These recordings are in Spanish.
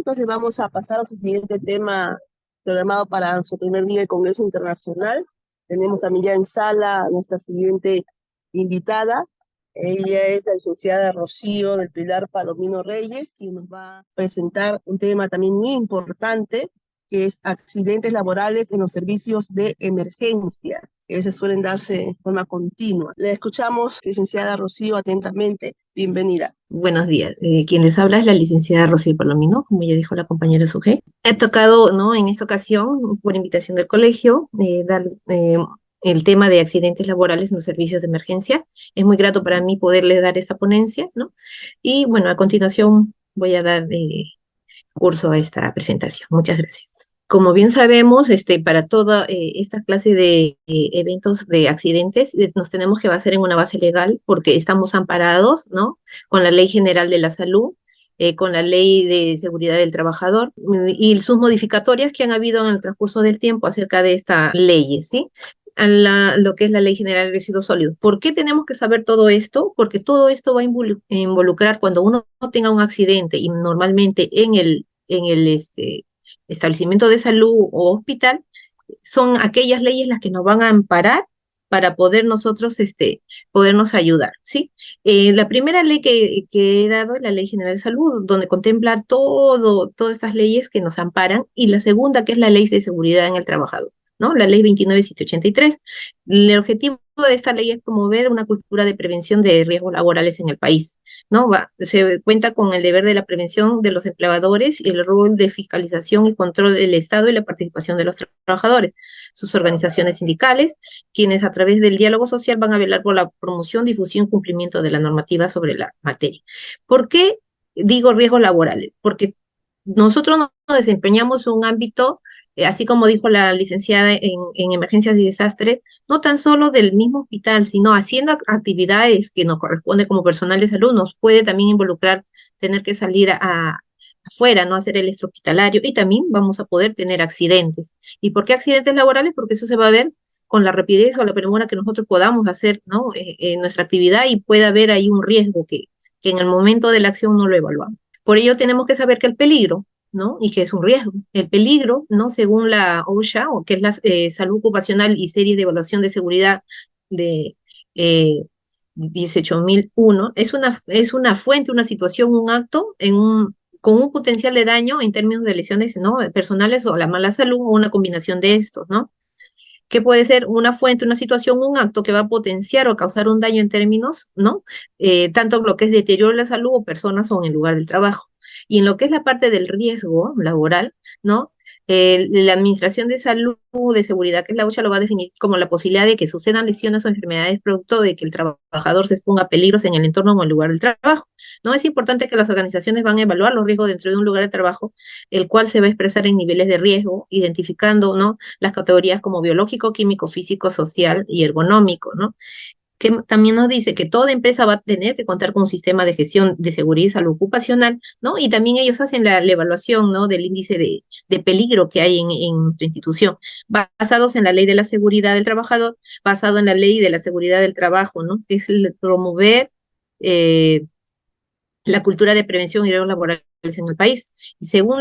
entonces vamos a pasar al siguiente tema programado para nuestro primer día del Congreso Internacional. Tenemos también ya en sala a nuestra siguiente invitada. Ella es la licenciada Rocío del Pilar Palomino Reyes, quien nos va a presentar un tema también muy importante, que es accidentes laborales en los servicios de emergencia, que a veces suelen darse de forma continua. Le escuchamos, licenciada Rocío, atentamente. Bienvenida. Buenos días. Quien les habla es la licenciada Rocío Palomino, como ya dijo la compañera Sujé. He tocado, ¿no? En esta ocasión, por invitación del colegio, dar el tema de accidentes laborales en los servicios de emergencia. Es muy grato para mí poderles dar esta ponencia, ¿no? Y bueno, a continuación voy a dar curso a esta presentación. Muchas gracias. Como bien sabemos, para toda esta clase de eventos de accidentes, nos tenemos que basar en una base legal porque estamos amparados, ¿no? Con la Ley General de la Salud, con la Ley de Seguridad del Trabajador y sus modificatorias que han habido en el transcurso del tiempo acerca de estas leyes, ¿sí? Lo que es la Ley General de Residuos Sólidos. ¿Por qué tenemos que saber todo esto? Porque todo esto va a involucrar cuando uno tenga un accidente y normalmente en el establecimiento de salud o hospital, son aquellas leyes las que nos van a amparar para poder nosotros, podernos ayudar, ¿sí? La primera ley que he dado es la Ley General de Salud, donde contempla todas estas leyes que nos amparan, y la segunda, que es la Ley de Seguridad en el Trabajador, ¿no? La Ley 29783. El objetivo de esta ley es promover una cultura de prevención de riesgos laborales en el país, ¿no? Se cuenta con el deber de la prevención de los empleadores y el rol de fiscalización y control del Estado y la participación de los trabajadores, sus organizaciones sindicales, quienes a través del diálogo social van a velar por la promoción, difusión y cumplimiento de la normativa sobre la materia. ¿Por qué digo riesgos laborales? Porque nosotros nos desempeñamos un ámbito, así como dijo la licenciada en emergencias y desastres, no tan solo del mismo hospital, sino haciendo actividades que nos corresponde como personal de salud, nos puede también involucrar tener que salir afuera, no hacer el extrahospitalario, y también vamos a poder tener accidentes. ¿Y por qué accidentes laborales? Porque eso se va a ver con la rapidez o la premura que nosotros podamos hacer, ¿no? Nuestra actividad, y puede haber ahí un riesgo que en el momento de la acción no lo evaluamos. Por ello tenemos que saber que el peligro, ¿no? Y que es un riesgo. El peligro, ¿no? Según la OSHA, o que es la Salud Ocupacional y Serie de Evaluación de Seguridad de 18.001, es una fuente, una situación, un acto con un potencial de daño en términos de lesiones, ¿no? Personales o la mala salud, o una combinación de estos, ¿no? Que puede ser una fuente, una situación, un acto que va a potenciar o causar un daño en términos, ¿no? Tanto lo que es deterioro de la salud o personas o en el lugar del trabajo. Y en lo que es la parte del riesgo laboral, ¿no? La Administración de Salud, de Seguridad, que es la OSHA, lo va a definir como la posibilidad de que sucedan lesiones o enfermedades producto de que el trabajador se exponga a peligros en el entorno o en el lugar del trabajo, ¿no? Es importante que las organizaciones van a evaluar los riesgos dentro de un lugar de trabajo, el cual se va a expresar en niveles de riesgo, identificando, ¿no? Las categorías como biológico, químico, físico, social y ergonómico, ¿no? Que también nos dice que toda empresa va a tener que contar con un sistema de gestión de seguridad y salud ocupacional, ¿no? Y también ellos hacen la evaluación, ¿no? Del índice de peligro que hay en nuestra institución, basados en la ley de la seguridad del trabajador, basado en la ley de la seguridad del trabajo, ¿no? Que es el promover eh, la cultura de prevención y riesgos laborales en el país. Y según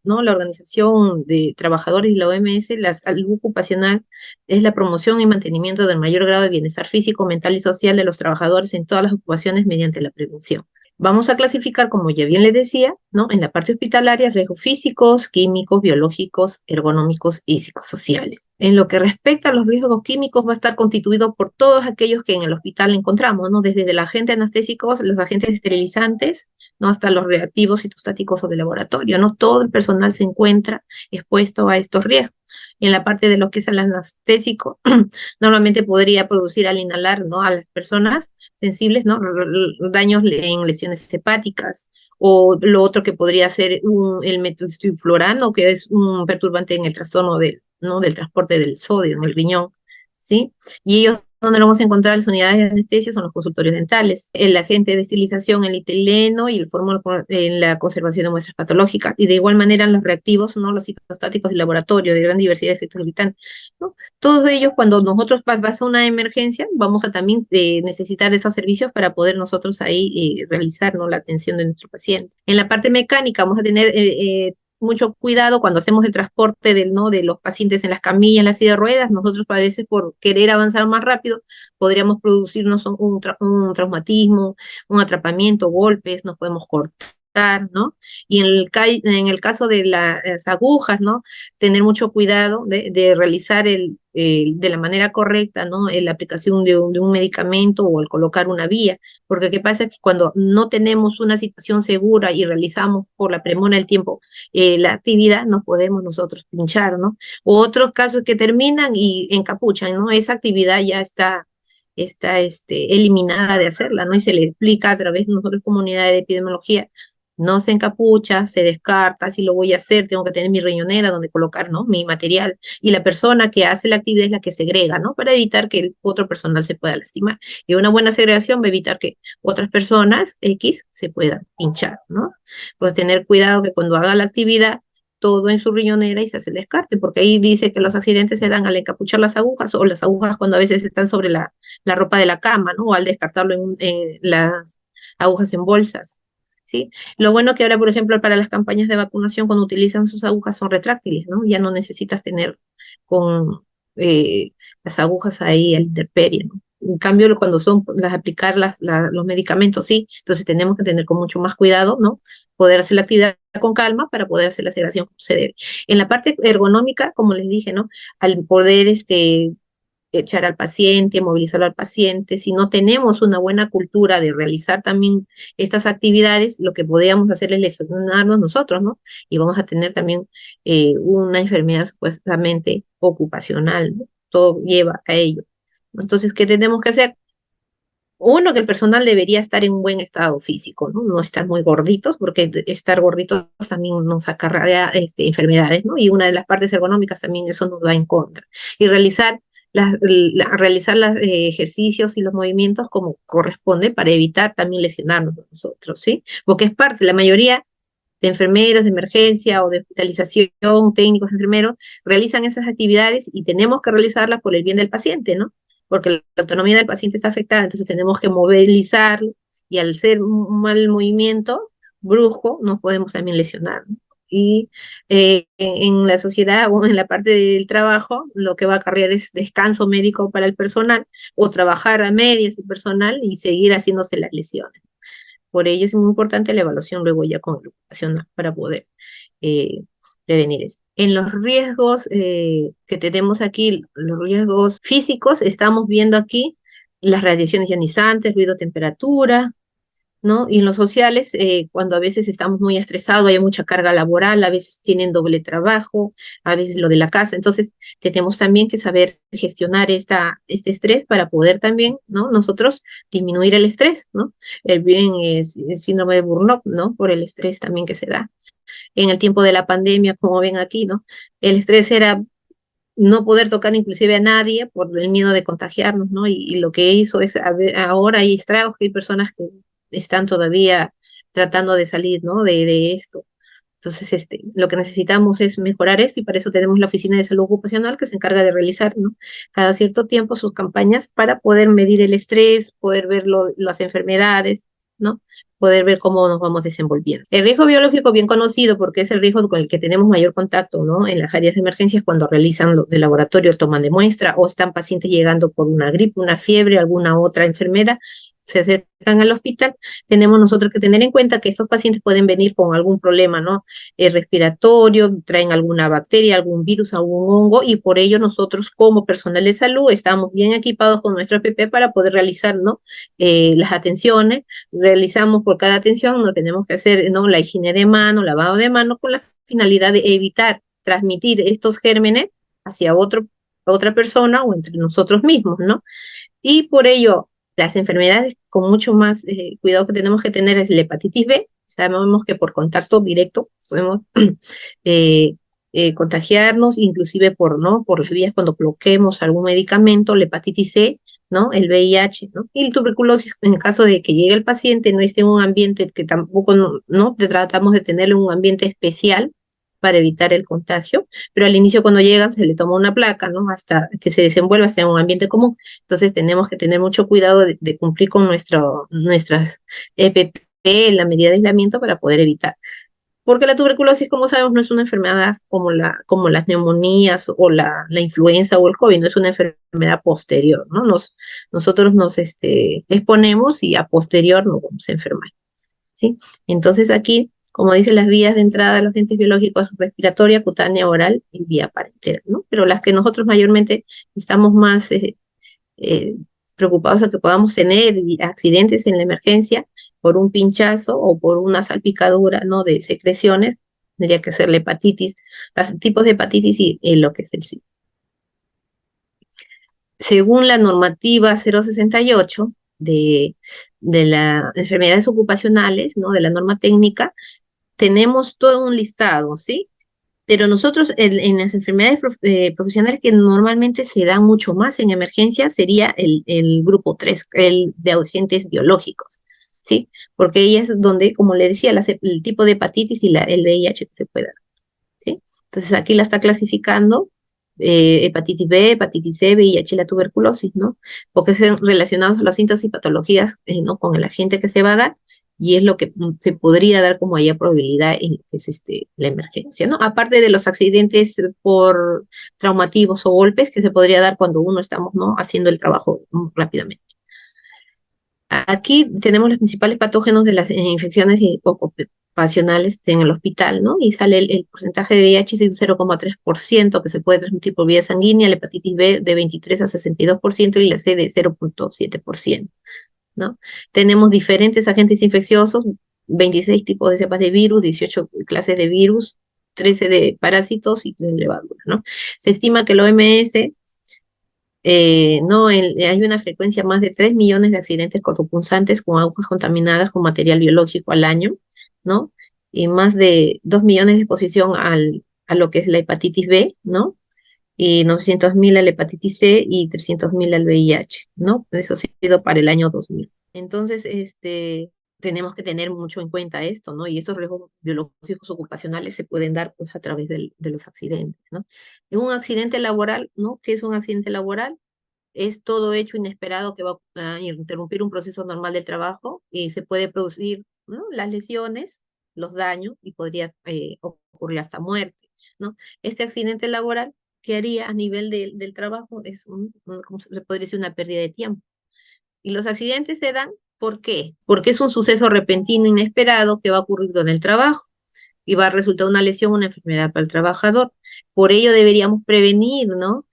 ¿no? la Organización de Trabajadores y la OMS, la salud ocupacional es la promoción y mantenimiento del mayor grado de bienestar físico, mental y social de los trabajadores en todas las ocupaciones mediante la prevención. Vamos a clasificar, como ya bien les decía, ¿no? En la parte hospitalaria, riesgos físicos, químicos, biológicos, ergonómicos y psicosociales. En lo que respecta a los riesgos químicos, va a estar constituido por todos aquellos que en el hospital encontramos, ¿no? Desde el agente anestésicos, los agentes esterilizantes, ¿no? Hasta los reactivos citostáticos o de laboratorio, ¿no? Todo el personal se encuentra expuesto a estos riesgos. Y en la parte de lo que es el anestésico, normalmente podría producir al inhalar, ¿no? A las personas sensibles, ¿no? Daños en lesiones hepáticas, o lo otro que podría ser el metilfluorano, que es un perturbante en el trastorno ¿no? del transporte del sodio en el riñón, ¿sí? Y ellos donde lo vamos a encontrar las unidades de anestesia son los consultorios dentales, el agente de estilización, el etileno y el fórmula en la conservación de muestras patológicas. Y de igual manera los reactivos, ¿no? Los citostáticos de laboratorio, de gran diversidad de efectos gritantes, ¿no? Todos ellos, cuando nosotros pasa una emergencia, vamos a también necesitar esos servicios para poder nosotros ahí realizar, ¿no? La atención de nuestro paciente. En la parte mecánica vamos a tener mucho cuidado cuando hacemos el transporte ¿no? de los pacientes en las camillas, en las silla de ruedas. Nosotros a veces por querer avanzar más rápido podríamos producirnos un traumatismo, un atrapamiento, golpes, nos podemos cortar, ¿no? Y en el caso de las agujas, ¿no? Tener mucho cuidado de realizar de la manera correcta, ¿no? La aplicación de un medicamento o el colocar una vía, porque qué pasa es que cuando no tenemos una situación segura y realizamos por la premura del tiempo la actividad, nos podemos nosotros pinchar, ¿no? O otros casos que terminan y encapuchan, ¿no? Esa actividad ya está eliminada de hacerla, ¿no? Y se le explica a través de nosotros comunidad de epidemiología, no se encapucha, se descarta, si lo voy a hacer, tengo que tener mi riñonera donde colocar, ¿no? Mi material. Y la persona que hace la actividad es la que segrega, ¿no? Para evitar que el otro personal se pueda lastimar. Y una buena segregación va a evitar que otras personas X se puedan pinchar, ¿no? Pues tener cuidado que cuando haga la actividad, todo en su riñonera y se hace el descarte, porque ahí dice que los accidentes se dan al encapuchar las agujas o las agujas cuando a veces están sobre la ropa de la cama, ¿no? O al descartarlo en las agujas en bolsas, ¿sí? Lo bueno que ahora, por ejemplo, para las campañas de vacunación, cuando utilizan sus agujas son retráctiles, ¿no? Ya no necesitas tener con las agujas ahí a la intemperie, ¿no? En cambio, cuando son las aplicar los medicamentos, sí, entonces tenemos que tener con mucho más cuidado, ¿no? Poder hacer la actividad con calma para poder hacer la segregación como se debe. En la parte ergonómica, como les dije, ¿no? Al poder echar al paciente, movilizar al paciente, si no tenemos una buena cultura de realizar también estas actividades, lo que podríamos hacer es lesionarnos nosotros, ¿no? Y vamos a tener también una enfermedad supuestamente ocupacional, ¿no? Todo lleva a ello. Entonces, ¿qué tenemos que hacer? Uno, que el personal debería estar en un buen estado físico, ¿no? No estar muy gorditos, porque estar gorditos también nos acarrea enfermedades, ¿no? Y una de las partes ergonómicas también eso nos va en contra. Y realizar los ejercicios y los movimientos como corresponde para evitar también lesionarnos nosotros, ¿sí? Porque es parte, la mayoría de enfermeros de emergencia o de hospitalización, técnicos, enfermeros, realizan esas actividades y tenemos que realizarlas por el bien del paciente, ¿no? Porque la autonomía del paciente está afectada, entonces tenemos que movilizarlo y al ser un mal movimiento brusco nos podemos también lesionar, ¿no? Y en la sociedad o en la parte del trabajo, lo que va a acarrear es descanso médico para el personal o trabajar a medias el personal y seguir haciéndose las lesiones. Por ello es muy importante la evaluación luego ya con el ocupacional para poder eh, prevenir eso. En los riesgos que tenemos aquí, los riesgos físicos, estamos viendo aquí las radiaciones ionizantes, ruido, temperatura, ¿no? Y en los sociales, cuando a veces estamos muy estresados, hay mucha carga laboral, a veces tienen doble trabajo, a veces lo de la casa, entonces tenemos también que saber gestionar este estrés para poder también, ¿no? Nosotros disminuir el estrés, ¿no? El bien es el síndrome de Burnout, ¿no? Por el estrés también que se da. En el tiempo de la pandemia, como ven aquí, ¿no? El estrés era no poder tocar inclusive a nadie por el miedo de contagiarnos, ¿no? Y lo que hizo es, ahora hay estragos que hay personas que están todavía tratando de salir, ¿no? De esto. Entonces, lo que necesitamos es mejorar esto y para eso tenemos la Oficina de Salud Ocupacional que se encarga de realizar, ¿no? Cada cierto tiempo sus campañas para poder medir el estrés, poder ver las enfermedades, ¿no? Poder ver cómo nos vamos desenvolviendo. El riesgo biológico bien conocido porque es el riesgo con el que tenemos mayor contacto, ¿no? En las áreas de emergencias cuando realizan lo de laboratorio, toman de muestra o están pacientes llegando por una gripe, una fiebre, alguna otra enfermedad, se acercan al hospital, tenemos nosotros que tener en cuenta que estos pacientes pueden venir con algún problema, ¿no? Respiratorio, traen alguna bacteria, algún virus, algún hongo, y por ello nosotros como personal de salud estamos bien equipados con nuestro APP para poder realizar, ¿no? Las atenciones, realizamos por cada atención, no tenemos que hacer, ¿no? La higiene de mano, lavado de mano, con la finalidad de evitar transmitir estos gérmenes hacia otra persona o entre nosotros mismos, ¿no? Y por ello, las enfermedades con mucho más cuidado que tenemos que tener es la hepatitis B. Sabemos que por contacto directo podemos eh, contagiarnos, inclusive ¿no? por las vías cuando bloqueemos algún medicamento, la hepatitis C, ¿no? El VIH, ¿no? Y la tuberculosis, en el caso de que llegue el paciente, no esté en un ambiente que tampoco, ¿no? Tratamos de tenerlo en un ambiente especial para evitar el contagio, pero al inicio cuando llegan se le toma una placa, ¿no? Hasta que se desenvuelva hacia un ambiente común. Entonces tenemos que tener mucho cuidado de cumplir con nuestras EPP, la medida de aislamiento para poder evitar. Porque la tuberculosis, como sabemos, no es una enfermedad como las neumonías o la influenza o el COVID, no es una enfermedad posterior, ¿no? Nosotros nos exponemos y a posterior nos vamos a enfermar, ¿sí? Entonces aquí, como dice, las vías de entrada de los agentes biológicos, respiratoria, cutánea, oral y vía parentera, ¿no? Pero las que nosotros mayormente estamos más eh, preocupados a que podamos tener accidentes en la emergencia por un pinchazo o por una salpicadura, ¿no? De secreciones, tendría que ser la hepatitis, los tipos de hepatitis y lo que es el SIDA. Según la normativa 068 de las enfermedades ocupacionales, ¿no? De la norma técnica, tenemos todo un listado, ¿sí? Pero nosotros en las enfermedades profesionales que normalmente se dan mucho más en emergencia sería el grupo 3, el de agentes biológicos, ¿sí? Porque ahí es donde, como le decía, el tipo de hepatitis y el VIH que se puede dar, ¿sí? Entonces aquí la está clasificando hepatitis B, hepatitis C, VIH y la tuberculosis, ¿no? Porque son relacionados a los síntomas y patologías, ¿no? Con el agente que se va a dar y es lo que se podría dar como haya probabilidad en lo que es la emergencia, ¿no? Aparte de los accidentes por traumativos o golpes que se podría dar cuando uno estamos, ¿no? Haciendo el trabajo rápidamente. Aquí tenemos los principales patógenos de las infecciones ocupacionales en el hospital, ¿no? Y sale el porcentaje de VIH de un 0,3% que se puede transmitir por vía sanguínea, la hepatitis B de 23 a 62% y la C de 0,7%, ¿no? Tenemos diferentes agentes infecciosos, 26 tipos de cepas de virus, 18 clases de virus, 13 de parásitos y 3 de levaduras, ¿no? Se estima que la OMS no, hay una frecuencia más de 3 millones de accidentes cortopunzantes con agujas contaminadas con material biológico al año, ¿no? Y más de 2 millones de exposición a lo que es la hepatitis B, ¿no? Y 900.000 a la hepatitis C y 300.000 al VIH, ¿no? Eso ha sido para el año 2000. Entonces, tenemos que tener mucho en cuenta esto, ¿no? Y esos riesgos biológicos ocupacionales se pueden dar pues a través de los accidentes, ¿no? En un accidente laboral, ¿no? ¿Qué es un accidente laboral? Es todo hecho inesperado que va a interrumpir un proceso normal del trabajo y se puede producir, ¿no? Las lesiones, los daños y podría ocurrir hasta muerte, ¿no? Este accidente laboral que haría a nivel del trabajo es ¿cómo se podría decir? Una pérdida de tiempo. Y los accidentes se dan, ¿por qué? Porque es un suceso repentino, inesperado que va a ocurrir en el trabajo y va a resultar una lesión, una enfermedad para el trabajador. Por ello deberíamos prevenir, ¿no?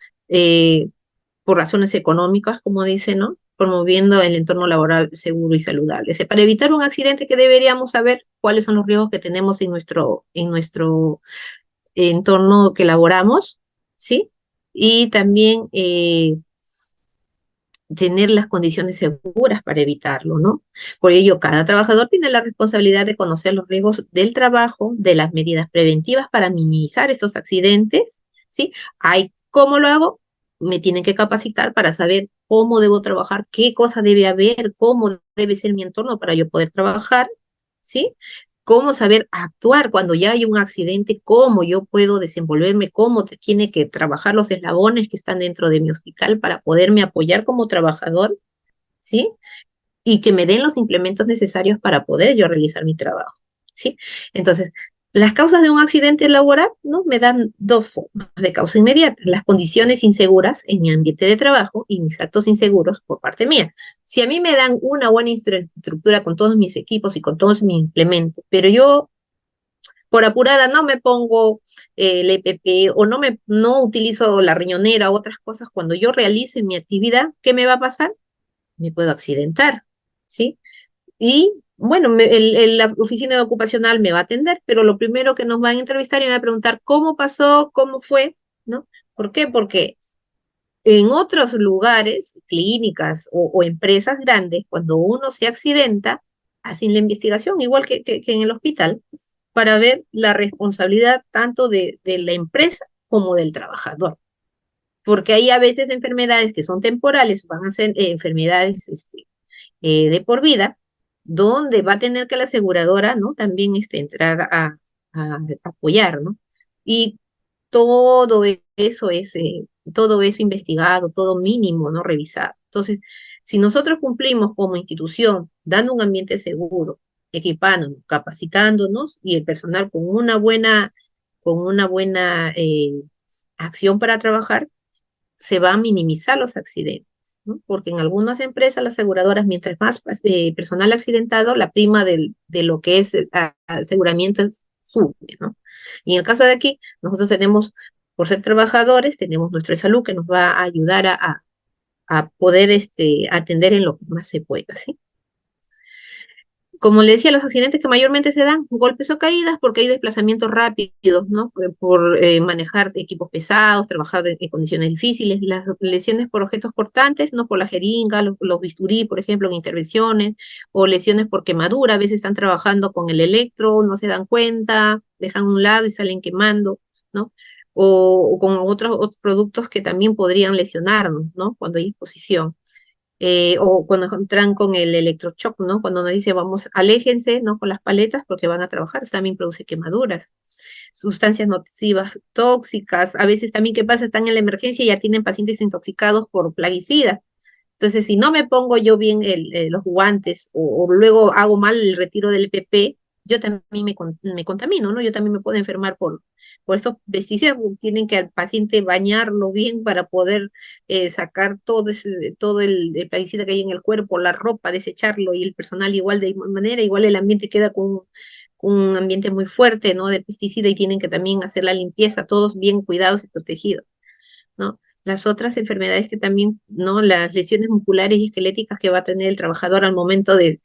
Por razones económicas, como dice, ¿no? Promoviendo el entorno laboral seguro y saludable. Para evitar un accidente que deberíamos saber cuáles son los riesgos que tenemos en nuestro entorno que laboramos, ¿sí? Y también tener las condiciones seguras para evitarlo, ¿no? Por ello, cada trabajador tiene la responsabilidad de conocer los riesgos del trabajo, de las medidas preventivas para minimizar estos accidentes, ¿sí? ¿Cómo lo hago? Me tienen que capacitar para saber cómo debo trabajar, qué cosa debe haber, cómo debe ser mi entorno para yo poder trabajar, ¿sí? Cómo saber actuar cuando ya hay un accidente, cómo yo puedo desenvolverme, cómo tiene que trabajar los eslabones que están dentro de mi hospital para poderme apoyar como trabajador, ¿sí? Y que me den los implementos necesarios para poder yo realizar mi trabajo, ¿sí? Entonces, las causas de un accidente laboral, ¿no? Me dan dos formas de causa inmediata, las condiciones inseguras en mi ambiente de trabajo y mis actos inseguros por parte mía. Si a mí me dan una buena infraestructura con todos mis equipos y con todos mis implementos, pero yo por apurada no me pongo el EPP o no utilizo la riñonera o otras cosas, cuando yo realice mi actividad, ¿qué me va a pasar? Me puedo accidentar, ¿sí? Y bueno, la oficina ocupacional me va a atender, pero lo primero que nos van a entrevistar y me va a preguntar cómo pasó, cómo fue, ¿no? ¿Por qué? Porque en otros lugares, clínicas o empresas grandes, cuando uno se accidenta, hacen la investigación, igual que en el hospital, para ver la responsabilidad tanto de la empresa como del trabajador. porque hay a veces enfermedades que son temporales, van a ser enfermedades de por vida, donde va a tener que la aseguradora, ¿no? También entrar a apoyar, ¿no? Y todo eso todo eso investigado, todo mínimo, ¿no? Revisado. Entonces, si nosotros cumplimos como institución, dando un ambiente seguro, equipándonos, capacitándonos y el personal con una buena acción para trabajar, se va a minimizar los accidentes, ¿no? Porque en algunas empresas, las aseguradoras, mientras más personal accidentado, la prima de lo que es aseguramiento sube, ¿no? Y en el caso de aquí, nosotros tenemos, por ser trabajadores, tenemos nuestra salud que nos va a ayudar a poder atender en lo que más se pueda, ¿sí? Como le decía, los accidentes que mayormente se dan, golpes o caídas, porque hay desplazamientos rápidos, ¿no? Por manejar equipos pesados, trabajar en condiciones difíciles, las lesiones por objetos cortantes, ¿no? Por la jeringa, los bisturí, por ejemplo, en intervenciones, o lesiones por quemadura, a veces están trabajando con el electro, no se dan cuenta, dejan un lado y salen quemando, ¿no? O con otros productos que también podrían lesionarnos, ¿no? Cuando hay exposición o cuando entran con el electroshock, ¿no? Cuando nos dice, vamos, aléjense, ¿no? Con las paletas porque van a trabajar, eso también produce quemaduras. Sustancias nocivas tóxicas, a veces también, ¿qué pasa? Están en la emergencia y ya tienen pacientes intoxicados por plaguicidas. Entonces, si no me pongo yo bien los guantes o luego hago mal el retiro del PP, yo también me contamino, ¿no? Yo también me puedo enfermar por estos pesticidas. Tienen que al paciente bañarlo bien para poder sacar todo el plaguicida que hay en el cuerpo, la ropa, desecharlo y el personal igual de igual manera, igual el ambiente queda con un ambiente muy fuerte, ¿no? De pesticida y tienen que también hacer la limpieza, todos bien cuidados y protegidos, ¿no? Las otras enfermedades que también, ¿no? Las lesiones musculares y esqueléticas que va a tener el trabajador al momento de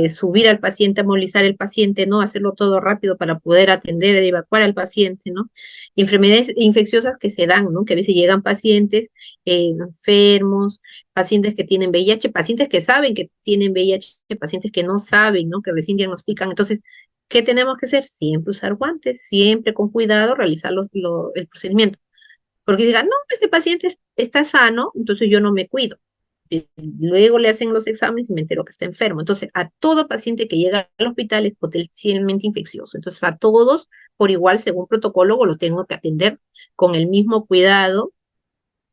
subir al paciente, movilizar al paciente, ¿no? Hacerlo todo rápido para poder atender y evacuar al paciente, ¿no? Y enfermedades infecciosas que se dan, ¿no? Que a veces llegan pacientes enfermos, pacientes que tienen VIH, pacientes que saben que tienen VIH, pacientes que no saben, ¿no? Que recién diagnostican. Entonces, ¿qué tenemos que hacer? Siempre usar guantes, siempre con cuidado realizar el procedimiento. Porque digan, no, ese paciente está sano, entonces yo no me cuido. Y luego le hacen los exámenes y me entero que está enfermo. Entonces, a todo paciente que llega al hospital es potencialmente infeccioso. Entonces, a todos, por igual, según protocolo, lo tengo que atender con el mismo cuidado.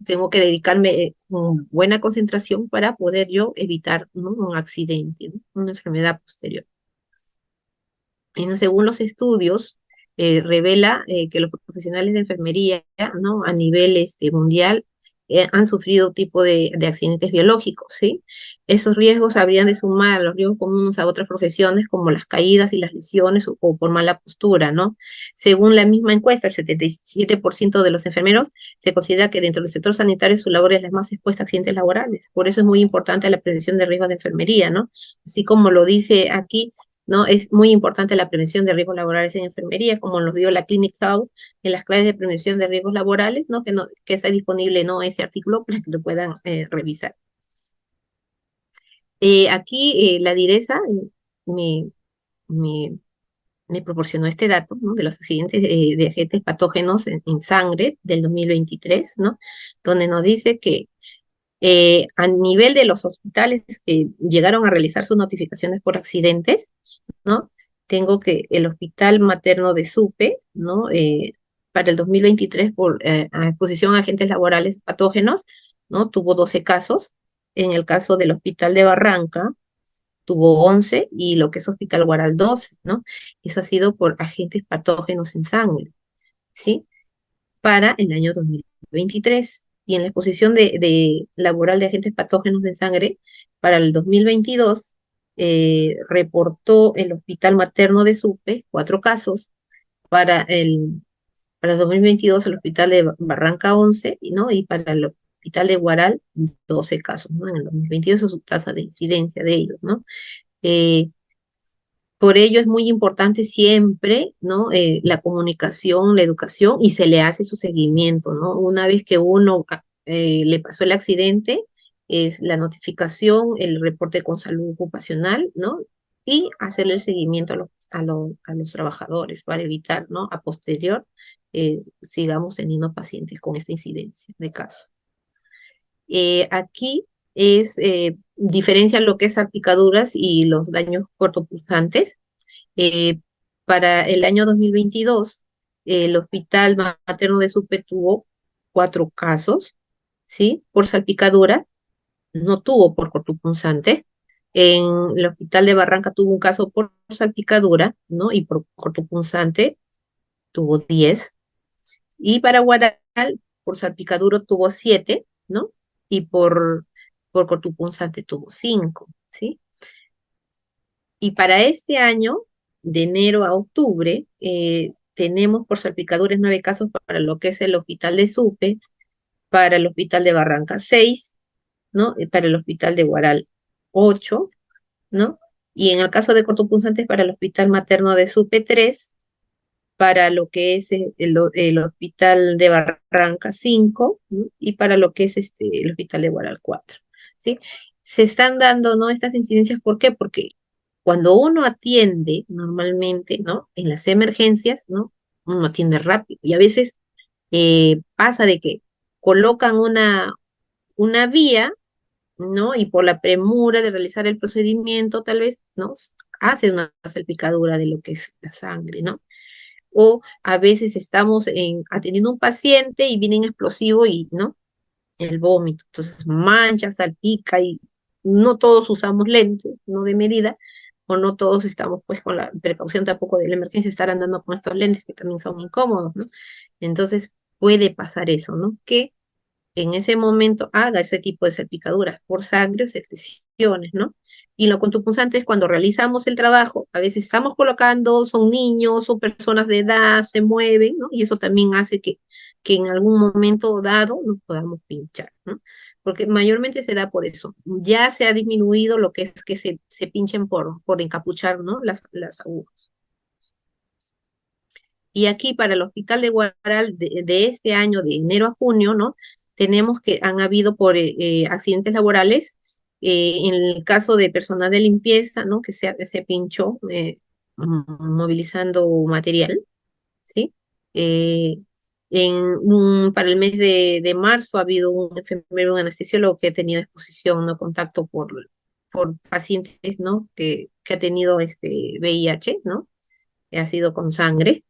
Tengo que dedicarme con buena concentración para poder yo evitar, ¿no? Un accidente, ¿no? Una enfermedad posterior. Y no, según los estudios, revela que los profesionales de enfermería, ¿no? A nivel mundial han sufrido tipo de accidentes biológicos, ¿sí? Esos riesgos habrían de sumar a los riesgos comunes a otras profesiones como las caídas y las lesiones o por mala postura, ¿no? Según la misma encuesta, el 77% de los enfermeros se considera que dentro del sector sanitario su labor es la más expuesta a accidentes laborales. Por eso es muy importante la prevención de riesgos de enfermería, ¿no? Así como lo dice aquí, ¿no? Es muy importante la prevención de riesgos laborales en enfermería, como nos dio la Clinic Health en las claves de prevención de riesgos laborales, ¿no? Que está disponible, ¿no? Ese artículo para que lo puedan revisar. Aquí la direza me, me, me proporcionó este dato, ¿no? De los accidentes de agentes patógenos en sangre del 2023, ¿no? Donde nos dice que a nivel de los hospitales que llegaron a realizar sus notificaciones por accidentes, ¿no? Tengo que el Hospital Materno de Supe, ¿no? Para el 2023, por a exposición a agentes laborales patógenos, ¿no? Tuvo 12 casos. En el caso del Hospital de Barranca, tuvo 11 y lo que es Hospital Guaral 12, ¿no? Eso ha sido por agentes patógenos en sangre, ¿sí? Para el año 2023. Y en la exposición de laboral de agentes patógenos de sangre, para el 2022, reportó el Hospital Materno de Supe 4 casos, para el 2022 el Hospital de Barranca 11, ¿no? Y para el Hospital de Guaral 12 casos, ¿no? En el 2022 es su tasa de incidencia de ellos, ¿no? Eh, por ello es muy importante siempre, ¿no? La comunicación, la educación y se le hace su seguimiento, ¿no? Una vez que uno le pasó el accidente, es la notificación, el reporte con salud ocupacional, ¿no? Y hacerle el seguimiento a los trabajadores para evitar, ¿no? A posterior sigamos teniendo pacientes con esta incidencia de casos. Aquí es diferencia lo que es salpicaduras y los daños cortopulsantes. Eh, para el año 2022, el Hospital Materno de Supe tuvo 4 casos, ¿sí? Por salpicadura, no tuvo por cortopunzante. En el Hospital de Barranca tuvo un caso por salpicadura, ¿no? Y por cortopunzante tuvo 10. Y para Guaral, por salpicadura tuvo 7, ¿no? Y por cortopunzante tuvo 5, ¿sí? Y para este año, de enero a octubre, tenemos por salpicaduras 9 casos para lo que es el Hospital de Supe, para el Hospital de Barranca 6, ¿no? Y para el Hospital de Guaral 8, ¿no? Y en el caso de cortopunzantes para el Hospital Materno de Supe 3, para lo que es el Hospital de Barranca 5, ¿no? Y para lo que es el Hospital de Guaral 4, ¿sí? Se están dando, ¿no? Estas incidencias, ¿por qué? Porque cuando uno atiende normalmente, ¿no? En las emergencias, ¿no? Uno atiende rápido y a veces pasa de que colocan una vía, ¿no? Y por la premura de realizar el procedimiento, tal vez, ¿no? Hace una salpicadura de lo que es la sangre, ¿no? O a veces estamos atendiendo a un paciente y viene en explosivo y, ¿no? El vómito. Entonces mancha, salpica y no todos usamos lentes, no de medida, o no todos estamos pues con la precaución tampoco de la emergencia estar andando con estos lentes que también son incómodos, ¿no? Entonces puede pasar eso, ¿no? Que en ese momento haga ese tipo de salpicaduras por sangre o secreciones, ¿no? Y lo contupunzante es cuando realizamos el trabajo, a veces estamos colocando, son niños o personas de edad, se mueven, ¿no? Y eso también hace que en algún momento dado nos podamos pinchar, ¿no? Porque mayormente se da por eso. Ya se ha disminuido lo que es que se pinchen por encapuchar, ¿no? Las agujas. Y aquí para el Hospital de Guaral de este año, de enero a junio, ¿no? Tenemos que han habido por accidentes laborales, en el caso de personal de limpieza, ¿no? Que se pinchó movilizando material, ¿sí? Eh, para el mes de marzo ha habido un enfermero, un anestesiólogo que ha tenido exposición, ¿no? Contacto por pacientes, ¿no? Que ha tenido VIH, ¿no? Que ha sido con sangre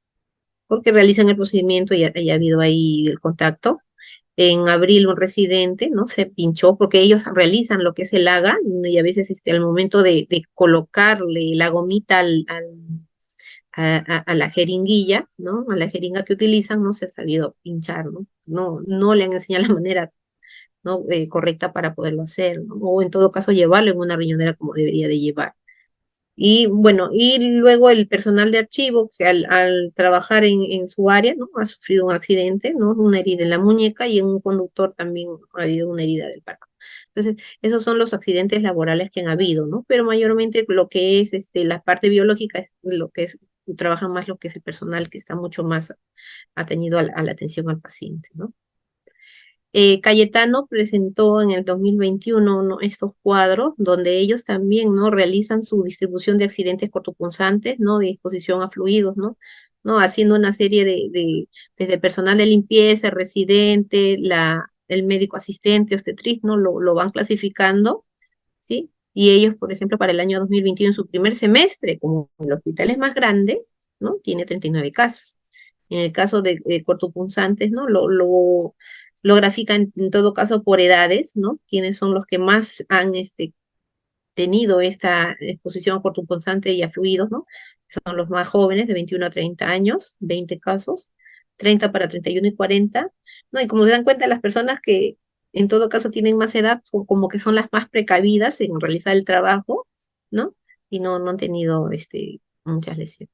porque realizan el procedimiento y ha habido ahí el contacto. En abril un residente, ¿no? Se pinchó porque ellos realizan lo que es el AGA y a veces al momento de colocarle la gomita a la jeringuilla, ¿no? A la jeringa que utilizan, no se ha sabido pinchar, ¿no? No le han enseñado la manera, ¿no? Correcta para poderlo hacer, ¿no? O en todo caso llevarlo en una riñonera como debería de llevar. Y bueno, y luego el personal de archivo, que al trabajar en su área, ¿no? Ha sufrido un accidente, ¿no? Una herida en la muñeca y en un conductor también ha habido una herida del parco. Entonces, esos son los accidentes laborales que han habido, ¿no? Pero mayormente lo que es la parte biológica es lo que es, trabaja más lo que es el personal que está mucho más atenido a la atención al paciente, ¿no? Cayetano presentó en el 2021, ¿no? Estos cuadros donde ellos también, ¿no? Realizan su distribución de accidentes cortopunzantes, ¿no? De exposición a fluidos, ¿no? Haciendo una serie desde personal de limpieza, residente, el médico asistente, obstetriz, ¿no? Lo van clasificando, ¿sí? Y ellos, por ejemplo, para el año 2021, en su primer semestre, como el hospital es más grande, ¿no? Tiene 39 casos. En el caso de cortopunzantes, ¿no? Lo grafican en todo caso por edades, ¿no? Quiénes son los que más han tenido esta exposición a cortopunzante y a fluidos, ¿no? Son los más jóvenes, de 21 a 30 años, 20 casos, 30 para 31 y 40, ¿no? Y como se dan cuenta, las personas que en todo caso tienen más edad, son como que son las más precavidas en realizar el trabajo, ¿no? Y no han tenido muchas lesiones,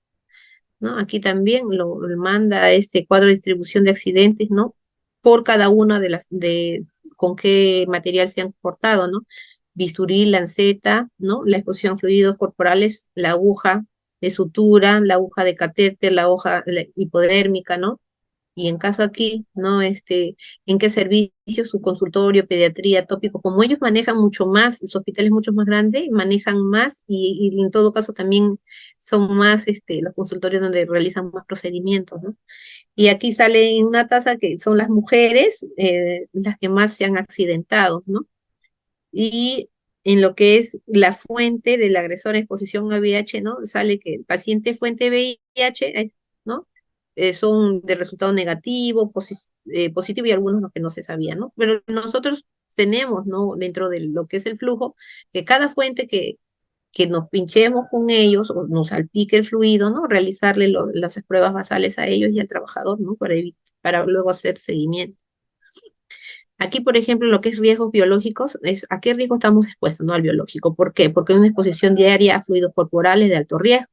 ¿no? Aquí también lo manda este cuadro de distribución de accidentes, ¿no? Por cada una con qué material se han cortado, ¿no? Bisturí, lanceta, ¿no? La exposición a fluidos corporales, la aguja de sutura, la aguja de catéter, la hipodérmica, ¿no? Y en caso aquí, ¿no? En qué servicio, su consultorio, pediatría, tópico, como ellos manejan mucho más, su hospital es mucho más grande, manejan más y en todo caso también son más los consultorios donde realizan más procedimientos, ¿no? Y aquí sale en una tasa que son las mujeres las que más se han accidentado, ¿no? Y en lo que es la fuente del agresor en exposición a VIH, ¿no? Sale que el paciente fuente VIH, ¿no? Son de resultado negativo, positivo y algunos los que no se sabían, ¿no? Pero nosotros tenemos, ¿no? Dentro de lo que es el flujo, que cada fuente que nos pinchemos con ellos o nos salpique el fluido, ¿no? Realizarle las pruebas basales a ellos y al trabajador, ¿no? Para luego hacer seguimiento. Aquí, por ejemplo, lo que es riesgos biológicos, es a qué riesgo estamos expuestos, ¿no? Al biológico. ¿Por qué? Porque una exposición diaria a fluidos corporales de alto riesgo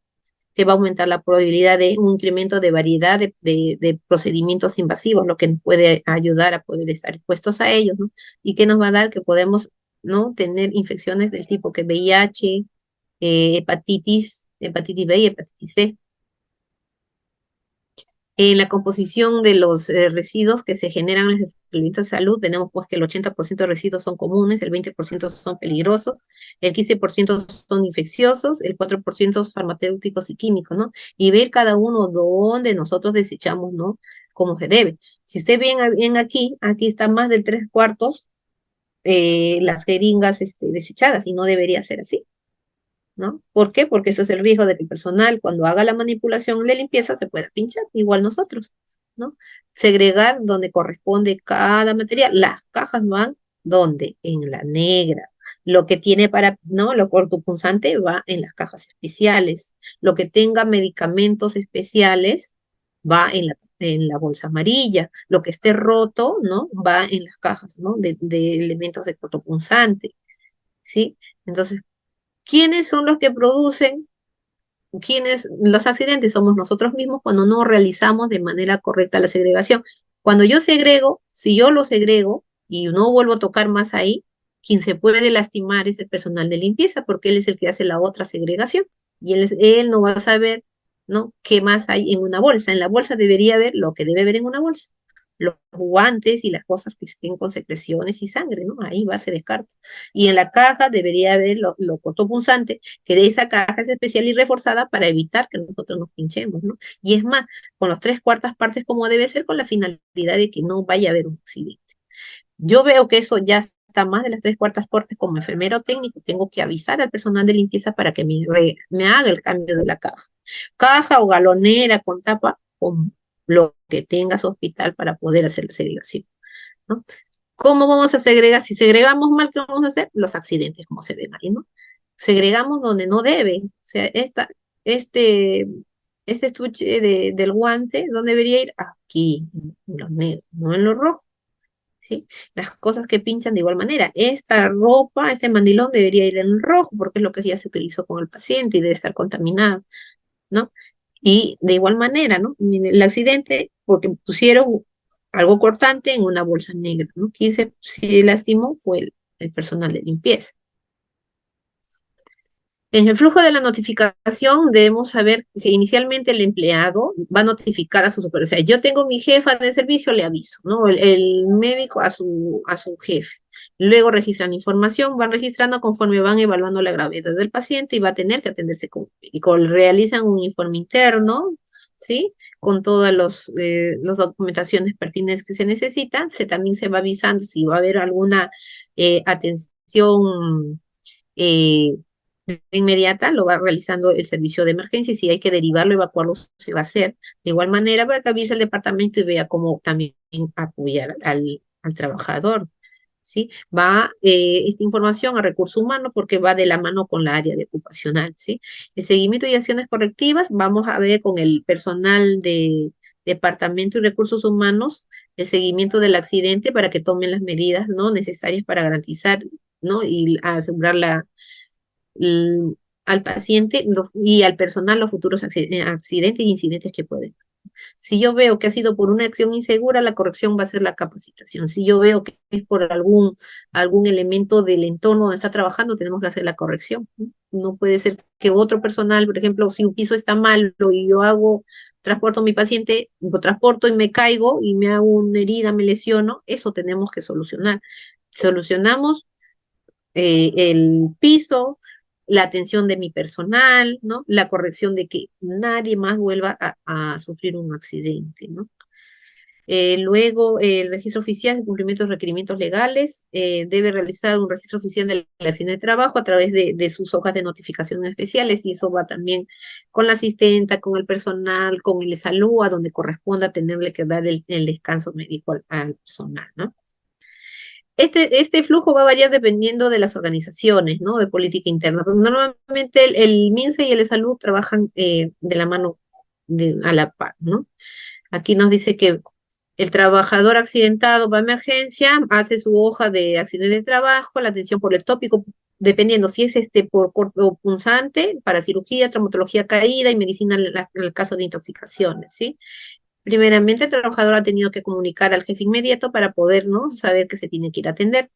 se va a aumentar la probabilidad de un incremento de variedad de procedimientos invasivos, lo que nos puede ayudar a poder estar expuestos a ellos, ¿no? Y que nos va a dar que podemos, ¿no? Tener infecciones del tipo que VIH, hepatitis B y hepatitis C. En la composición de los residuos que se generan en los establecimientos de salud, tenemos pues que el 80% de residuos son comunes, el 20% son peligrosos, el 15% son infecciosos, el 4% son farmacéuticos y químicos, ¿no? Y ver cada uno dónde nosotros desechamos, ¿no? Como se debe. Si usted bien aquí está más del 3/4 las jeringas desechadas y no debería ser así. ¿No? ¿Por qué? Porque eso es el riesgo de que el personal, cuando haga la manipulación de limpieza, se pueda pinchar, igual nosotros, ¿no? Segregar donde corresponde cada material. Las cajas van donde, en la negra. Lo que tiene para, ¿no? Lo cortopunzante va en las cajas especiales. Lo que tenga medicamentos especiales va en la bolsa amarilla. Lo que esté roto, ¿no? Va en las cajas, ¿no? De elementos de cortopunzante, ¿sí? Entonces, ¿quiénes son los que producen? ¿Quiénes? Los accidentes somos nosotros mismos cuando no realizamos de manera correcta la segregación. Cuando yo segrego, si yo lo segrego y no vuelvo a tocar más ahí, quien se puede lastimar es el personal de limpieza, porque él es el que hace la otra segregación. Y él no va a saber, ¿no? ¿Qué más hay en una bolsa? En la bolsa debería haber lo que debe haber en una bolsa. Los guantes y las cosas que estén con secreciones y sangre, ¿no? Ahí va, se descarta. Y en la caja debería haber lo cortopunzante, que de esa caja es especial y reforzada para evitar que nosotros nos pinchemos, ¿no? Y es más, con los 3/4 como debe ser, con la finalidad de que no vaya a haber un accidente. Yo veo que eso ya está más de las 3/4 partes. Como enfermero técnico, tengo que avisar al personal de limpieza para que me haga el cambio de la caja. Caja o galonera con tapa, con lo que tenga su hospital para poder hacer la segregación, ¿no? ¿Cómo vamos a segregar? Si segregamos mal, ¿qué vamos a hacer? Los accidentes, como se ven ahí, ¿no? Segregamos donde no debe. O sea, este, este estuche del guante, ¿dónde debería ir? Aquí, en los negros, no en los rojos, ¿sí? Las cosas que pinchan de igual manera. Esta ropa, este mandilón debería ir en el rojo, porque es lo que ya se utilizó con el paciente y debe estar contaminado, ¿no? Y de igual manera, ¿no? El accidente, porque pusieron algo cortante en una bolsa negra, ¿no? Quien se lastimó fue el personal de limpieza. En el flujo de la notificación debemos saber que inicialmente el empleado va a notificar a su supervisor. O sea, yo tengo mi jefa de servicio, le aviso, ¿no? El médico a su jefe. Luego registran información, van registrando conforme van evaluando la gravedad del paciente y va a tener que atenderse realizan un informe interno, ¿sí? Con todas las documentaciones pertinentes que se necesitan. También se va avisando si va a haber alguna atención eh, de inmediata, lo va realizando el servicio de emergencia y si hay que derivarlo, evacuarlo, se va a hacer de igual manera para que avise el departamento y vea cómo también apoyar al trabajador. ¿Sí? Va esta información a recursos humanos porque va de la mano con la área de ocupacional, ¿sí? El seguimiento y acciones correctivas, vamos a ver con el personal de departamento y recursos humanos el seguimiento del accidente para que tomen las medidas, ¿no? necesarias para garantizar, ¿no? y asegurar al paciente y al personal los futuros accidentes e incidentes que pueden. Si yo veo que ha sido por una acción insegura, la corrección va a ser la capacitación. Si yo veo que es por algún elemento del entorno donde está trabajando, tenemos que hacer la corrección. No puede ser que otro personal, por ejemplo, si un piso está malo y yo transporto a mi paciente, lo transporto y me caigo y me hago una herida, me lesiono, eso tenemos que solucionar. Solucionamos el piso, la atención de mi personal, ¿no? La corrección de que nadie más vuelva a sufrir un accidente, ¿no? Luego, el registro oficial de cumplimiento de requerimientos legales debe realizar un registro oficial de la accidente de trabajo a través de sus hojas de notificación especiales, y eso va también con la asistenta, con el personal, con el de salud, a donde corresponda tenerle que dar el descanso médico al personal, ¿no? Este flujo va a variar dependiendo de las organizaciones, ¿no? De política interna. Pero normalmente el MINSA y el de salud trabajan de la mano a la par, ¿no? Aquí nos dice que el trabajador accidentado va a emergencia, hace su hoja de accidente de trabajo, la atención por el tópico, dependiendo si es por corto punzante, para cirugía, traumatología caída y medicina en el caso de intoxicaciones, ¿sí? Primeramente, el trabajador ha tenido que comunicar al jefe inmediato para poder, ¿no?, saber que se tiene que ir a atender.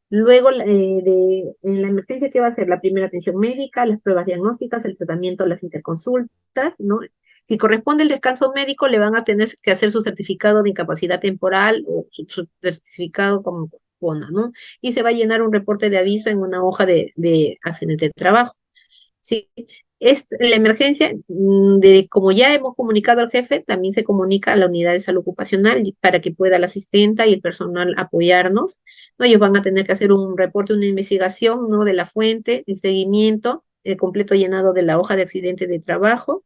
Luego, en la emergencia, ¿qué va a hacer? La primera atención médica, las pruebas diagnósticas, el tratamiento, las interconsultas, ¿no? Si corresponde el descanso médico, le van a tener que hacer su certificado de incapacidad temporal o su certificado como corresponda, ¿no? Y se va a llenar un reporte de aviso en una hoja de accidente de trabajo. Sí, es la emergencia, como ya hemos comunicado al jefe, también se comunica a la unidad de salud ocupacional para que pueda la asistenta y el personal apoyarnos, ¿no? Ellos van a tener que hacer un reporte, una investigación, ¿no?, de la fuente, el seguimiento, el completo llenado de la hoja de accidente de trabajo,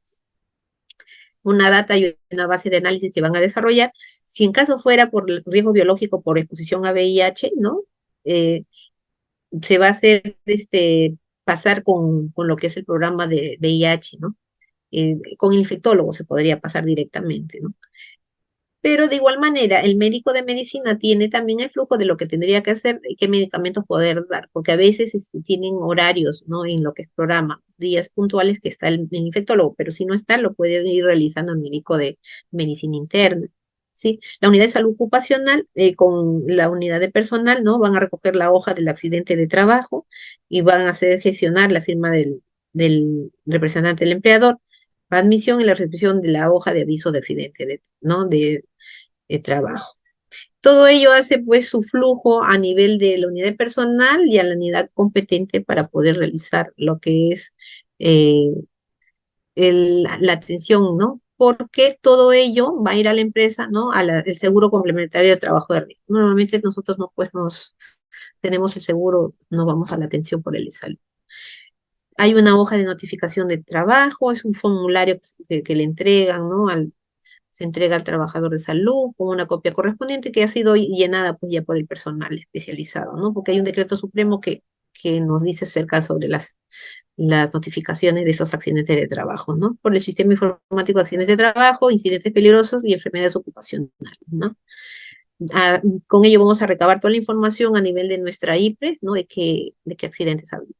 una data y una base de análisis que van a desarrollar. Si en caso fuera por riesgo biológico por exposición a VIH, ¿no? Eh, Se va a hacer pasar con lo que es el programa de VIH, ¿no? Con el infectólogo se podría pasar directamente, ¿no? Pero de igual manera, el médico de medicina tiene también el flujo de lo que tendría que hacer y qué medicamentos poder dar, porque a veces tienen horarios, ¿no? En lo que es programa, días puntuales que está el infectólogo, pero si no está, lo puede ir realizando el médico de medicina interna. ¿Sí? La unidad de salud ocupacional con la unidad de personal, ¿no? Van a recoger la hoja del accidente de trabajo y van a hacer gestionar la firma del representante del empleador, admisión y la recepción de la hoja de aviso de accidente, ¿no? De trabajo. Todo ello hace pues su flujo a nivel de la unidad personal y a la unidad competente para poder realizar lo que es eh, la atención, ¿no? Porque todo ello va a ir a la empresa, ¿no? El seguro complementario de trabajo de riesgo. Normalmente nosotros no, pues tenemos el seguro, no vamos a la atención por el salud. Hay una hoja de notificación de trabajo, es un formulario que le entregan, ¿no? Se entrega al trabajador de salud con una copia correspondiente que ha sido llenada pues ya por el personal especializado, ¿no? Porque hay un decreto supremo que nos dice acerca sobre las notificaciones de esos accidentes de trabajo, ¿no? Por el sistema informático de accidentes de trabajo, incidentes peligrosos y enfermedades ocupacionales, ¿no? Con ello vamos a recabar toda la información a nivel de nuestra IPRES, ¿no? De qué accidentes ha habido.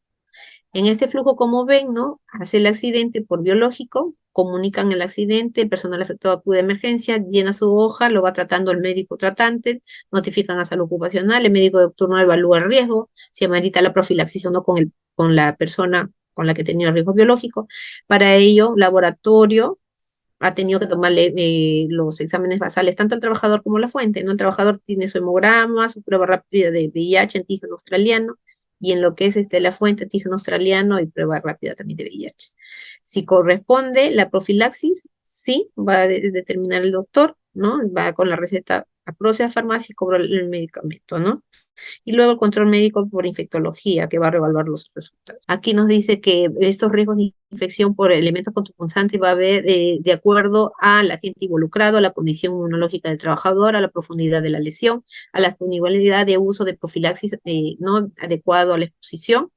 En este flujo, como ven, ¿no? Hace el accidente por biológico, comunican el accidente, el personal afectado acude a emergencia, llena su hoja, lo va tratando el médico tratante, notifican a salud ocupacional, el médico de turno evalúa el riesgo, si amerita la profilaxis o no con la persona con la que tenía riesgo biológico. Para ello, laboratorio ha tenido que tomarle los exámenes basales, tanto al trabajador como a la fuente, ¿no? El trabajador tiene su hemograma, su prueba rápida de VIH, antígeno australiano, y en lo que es la fuente, antígeno australiano y prueba rápida también de VIH. Si corresponde la profilaxis, sí, va a determinar el doctor, ¿no? Va con la receta a proceder a farmacia y cobra el medicamento, ¿no? Y luego el control médico por infectología, que va a revaluar los resultados. Aquí nos dice que estos riesgos de infección por elementos contaminantes va a haber de acuerdo al agente involucrado, a la condición inmunológica del trabajador, a la profundidad de la lesión, a la disponibilidad de uso de profilaxis no adecuado a la exposición,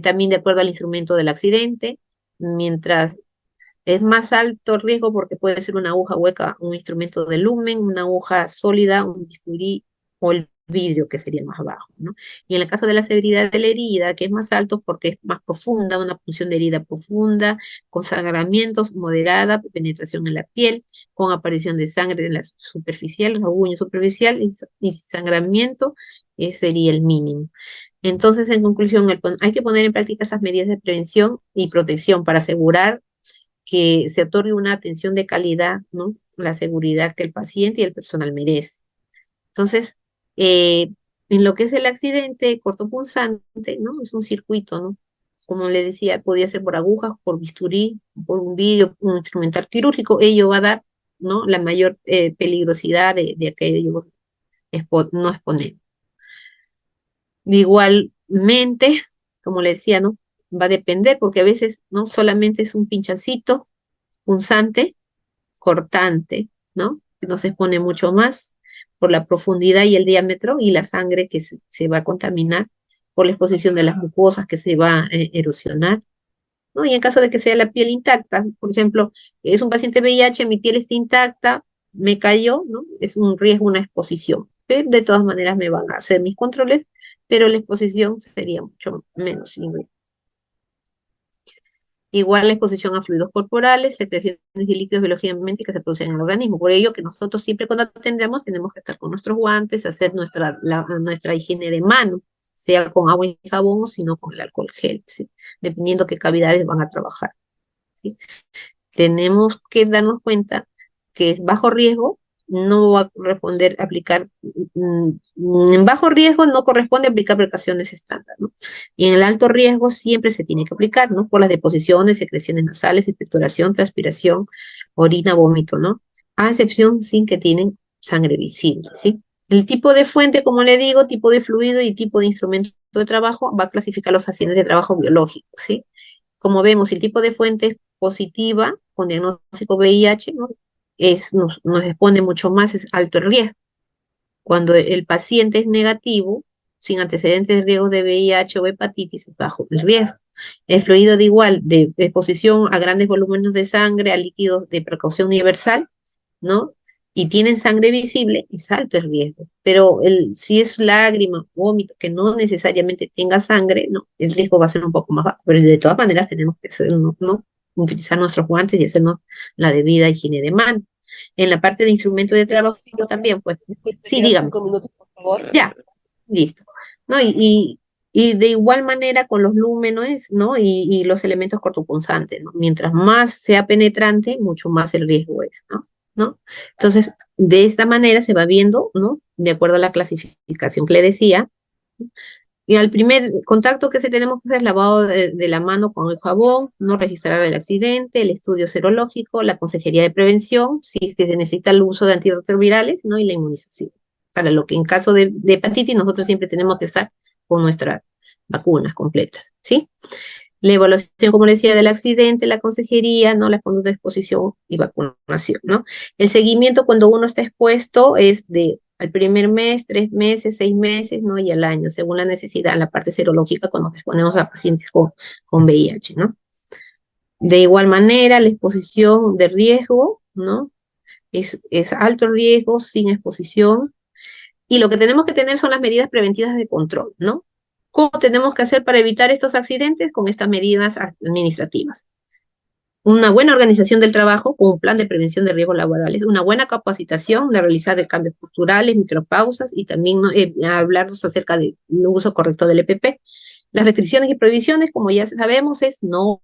también de acuerdo al instrumento del accidente, mientras es más alto el riesgo porque puede ser una aguja hueca, un instrumento de lumen, una aguja sólida, un bisturí o el vidrio, que sería más bajo, ¿no? Y en el caso de la severidad de la herida, que es más alto porque es más profunda, una punción de herida profunda, con sangramientos moderada, penetración en la piel, con aparición de sangre en la superficial, rasguño superficial y sangramiento, sería el mínimo. Entonces, en conclusión, hay que poner en práctica estas medidas de prevención y protección para asegurar que se otorgue una atención de calidad, ¿no? La seguridad que el paciente y el personal merece. Entonces, en lo que es el accidente cortopunzante, ¿no? Es un circuito, ¿no? Como le decía, podía ser por agujas, por bisturí, por un vidrio, un instrumental quirúrgico, ello va a dar ¿no? La mayor peligrosidad de aquello no exponer. Igualmente, como le decía, ¿no? Va a depender, porque a veces no solamente es un pinchancito, punzante, cortante, ¿no? Que no se expone mucho más por la profundidad y el diámetro y la sangre que se va a contaminar por la exposición de las mucosas que se va a erosionar, ¿no? Y en caso de que sea la piel intacta, por ejemplo, es un paciente VIH, mi piel está intacta, me cayó, ¿no? Es un riesgo, una exposición. Pero de todas maneras me van a hacer mis controles, pero la exposición sería mucho menos ingresiva. Igual la exposición a fluidos corporales, secreciones y líquidos biológicamente que se producen en el organismo. Por ello que nosotros siempre cuando atendemos tenemos que estar con nuestros guantes, hacer nuestra higiene de mano, sea con agua y jabón o si no con el alcohol gel, ¿sí? Dependiendo qué cavidades van a trabajar, ¿sí? Tenemos que darnos cuenta que es bajo riesgo, no va a corresponder aplicar, en bajo riesgo no corresponde aplicar precauciones estándar, ¿no? Y en el alto riesgo siempre se tiene que aplicar, ¿no? Por las deposiciones, secreciones nasales, expectoración, transpiración, orina, vómito, ¿no? A excepción sin que tienen sangre visible, ¿sí? El tipo de fuente, como le digo, tipo de fluido y tipo de instrumento de trabajo va a clasificar los accidentes de trabajo biológicos, ¿sí? Como vemos, el tipo de fuente es positiva, con diagnóstico VIH, ¿no? Nos expone mucho más, es alto el riesgo. Cuando el paciente es negativo, sin antecedentes de riesgo de VIH o hepatitis, es bajo el riesgo. El fluido de igual, de exposición a grandes volúmenes de sangre, a líquidos de precaución universal, ¿no? Y tienen sangre visible, es alto el riesgo. Pero si es lágrima, vómito, que no necesariamente tenga sangre, ¿no? El riesgo va a ser un poco más bajo. Pero de todas maneras tenemos que ¿no? Utilizar nuestros guantes y hacernos la debida higiene de mano. En la parte de instrumento de trabajo también, pues, Disculpe, sí, quedan dígame. 5 minutos, por favor. Ya, listo. ¿No? Y de igual manera con los lúmenes, ¿no? Y los elementos cortopunzantes, ¿no? Mientras más sea penetrante, mucho más el riesgo es, ¿no? ¿No? Entonces, de esta manera se va viendo, ¿no? De acuerdo a la clasificación que le decía. Y al primer contacto que se tenemos que hacer es lavado de la mano con el jabón, no registrar el accidente, el estudio serológico, la consejería de prevención, si es que se necesita el uso de antirretrovirales, ¿no? Y la inmunización. Para lo que en caso de hepatitis nosotros siempre tenemos que estar con nuestras vacunas completas, ¿sí? La evaluación, como le decía, del accidente, la consejería, ¿no? La conducta de exposición y vacunación, ¿no? El seguimiento cuando uno está expuesto es de al primer mes, 3 meses, 6 meses, ¿no? Y al año, según la necesidad, la parte serológica cuando exponemos a pacientes con VIH, ¿no? De igual manera, la exposición de riesgo, ¿no? Es alto riesgo sin exposición, y lo que tenemos que tener son las medidas preventivas de control, ¿no? ¿Cómo tenemos que hacer para evitar estos accidentes? Con estas medidas administrativas. Una buena organización del trabajo con un plan de prevención de riesgos laborales, una buena capacitación, de realizar de cambios posturales, micropausas y también ¿no? Hablarnos acerca del uso correcto del EPP. Las restricciones y prohibiciones, como ya sabemos, es no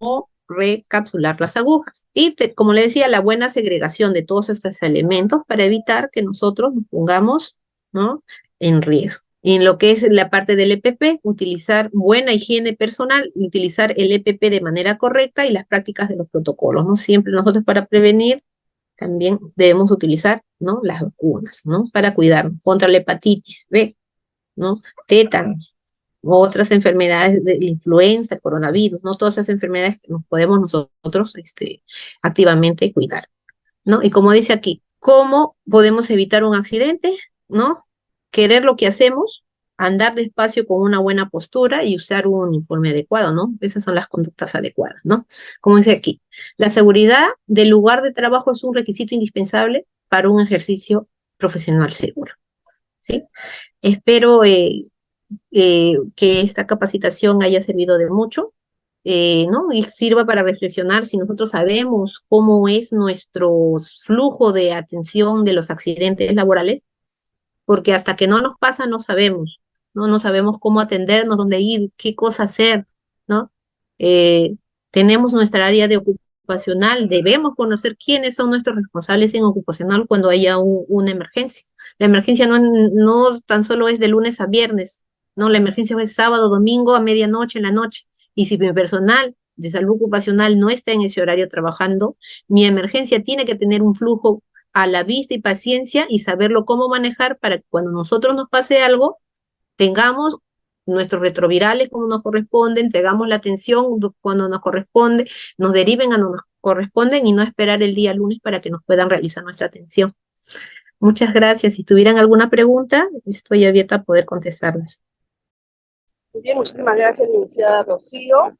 recapsular las agujas. Y como le decía, la buena segregación de todos estos elementos para evitar que nosotros nos pongamos, ¿no? en riesgo. Y en lo que es la parte del EPP, utilizar buena higiene personal, utilizar el EPP de manera correcta y las prácticas de los protocolos, ¿no? Siempre nosotros para prevenir también debemos utilizar, ¿no? Las vacunas, ¿no? Para cuidarnos contra la hepatitis B, ¿no? Tétanos, otras enfermedades de influenza, coronavirus, ¿no? Todas esas enfermedades que nos podemos nosotros activamente cuidar, ¿no? Y como dice aquí, ¿cómo podemos evitar un accidente? ¿No? Querer lo que hacemos, andar despacio con una buena postura y usar un uniforme adecuado, ¿no? Esas son las conductas adecuadas, ¿no? Como dice aquí, la seguridad del lugar de trabajo es un requisito indispensable para un ejercicio profesional seguro, ¿sí? Espero que esta capacitación haya servido de mucho, ¿no? Y sirva para reflexionar si nosotros sabemos cómo es nuestro flujo de atención de los accidentes laborales, porque hasta que no nos pasa no sabemos, ¿no? No sabemos cómo atendernos, dónde ir, qué cosa hacer, ¿no? Eh, Tenemos nuestra área de ocupacional, debemos conocer quiénes son nuestros responsables en ocupacional cuando haya una emergencia. La emergencia no tan solo es de lunes a viernes, ¿no? La emergencia es sábado, domingo, a medianoche, en la noche. Y si mi personal de salud ocupacional no está en ese horario trabajando, mi emergencia tiene que tener un flujo a la vista y paciencia y saberlo cómo manejar para que cuando nosotros nos pase algo, tengamos nuestros retrovirales como nos corresponden, tengamos la atención cuando nos corresponde, nos deriven a donde nos corresponden y no esperar el día lunes para que nos puedan realizar nuestra atención. Muchas gracias. Si tuvieran alguna pregunta, estoy abierta a poder contestarlas. Muy bien, muchísimas gracias, licenciada Rocío.